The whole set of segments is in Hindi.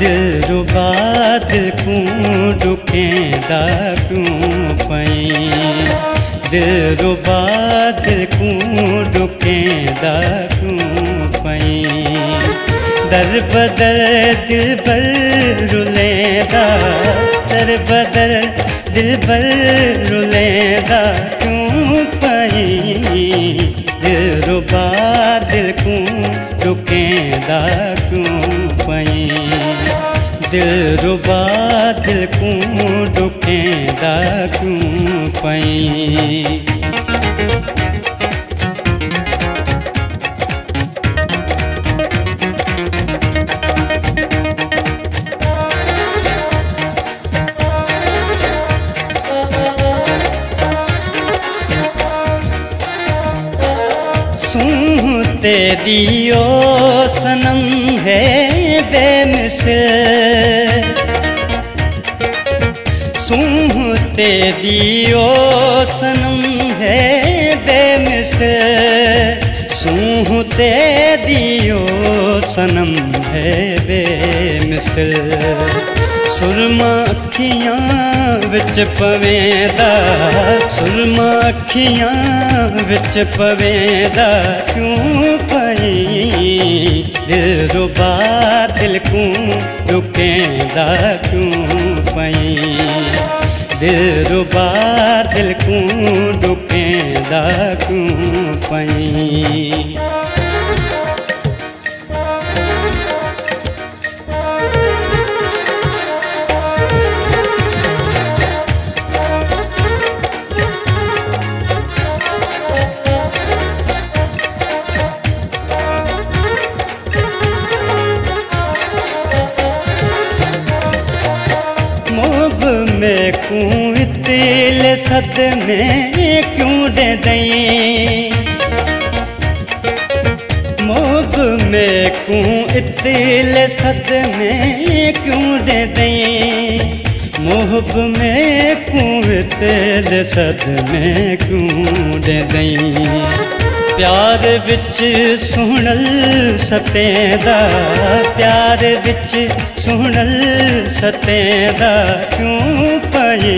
दिलरुबा दिल को दुखेंदा क्यों पई। दिलरुबा दिल को दुखेंदा क्यों पई। दर बदर दिल भर रुलेंदा, दर बदर दिल भर रुलेंदा क्यों पई। दिलरुबा दिल को दुखेंदा क्यों पई। दिलरुबा दिल को दुखेंदा क्यों पई। सूं तेरी ओ सनम है बेमिसाल। सूं तेरी ओ सनम है बेमिसाल। सूं तेरी ओ सनम है बेमिसाल। सुरमा अखियां विच पवेंदा, सुरमा अखियां विच पवेंदा क्यों पई। दिलरुबा दिल को दुखेंदा क्यों पई। दिलरुबा दिल को दुखेंदा क्यों पई। में क्यों इतने सदमे क्यों दे दई। मोब में क्यों इतने सदमे क्यों दे दई। मोहब में क्यों इतने सदमे क्यों दे दई। प्यार विच सुहणल सतेंदा, प्यार विच सुहणल सतेंदा क्यों पई।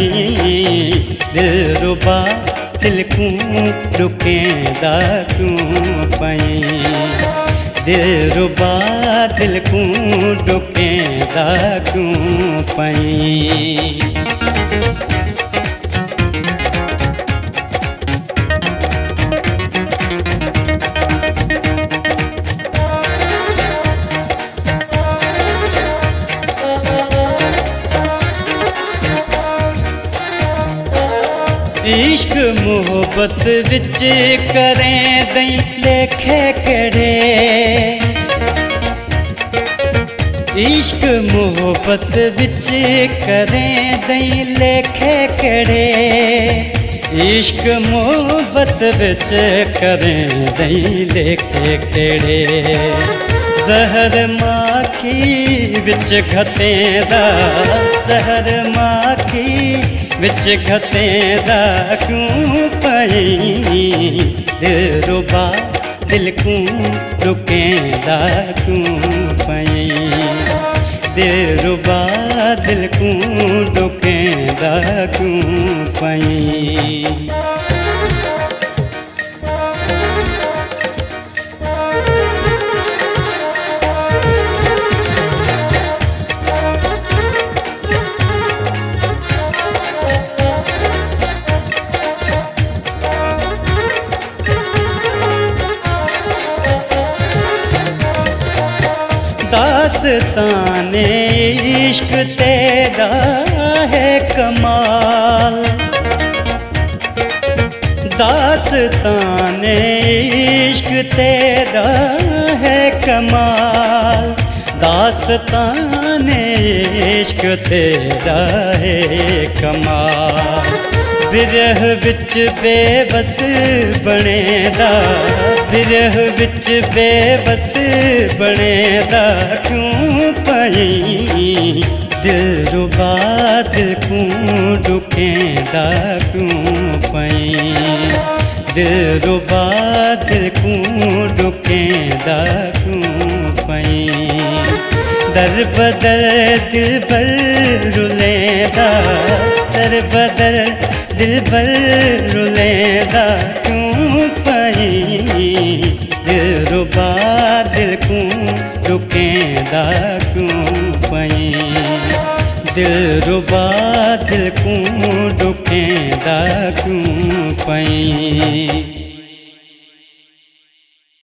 दिलरुबा दिल को दुखेंदा क्यों पई। दिलरुबा दिल को दुखेंदा क्यों पई। इश्क मोहब्बत विच करें दई लेखे केड़े। इश्क मोहब्बत विच करें दई लेखे केड़े। इश्क मोहब्बत विच करें दई लेखे केड़े। जहर माखी विच घतेंदा, जहर माखी विच घतेंदा क्यों पई। दिलरुबा दिल को दुखेंदा क्यों पई। दिलरुबा दिल को दुखेंदा क्यों पई। दास्ताने इश्क तेरा है कमाल। दास्ताने इश्क तेरा है कमाल। दास्ताने इश्क तेरा है कमाल। बिरह विच बेबस बनेदा, बिरह विच बेबस बनेदा क्यों पई। दिलरुबा दिल को दुखेंदा क्यों पई। दिलरुबा दिल को दुखेंदा क्यों पई। दर बदर दिल भर रुलेदा, दर बदर दिल भर रुलेदा क्यों पई, दिल रुबा दिल को रुकेंदा क्यों पई, दिल रुबा दिल को रुकेंदा क्यों पई।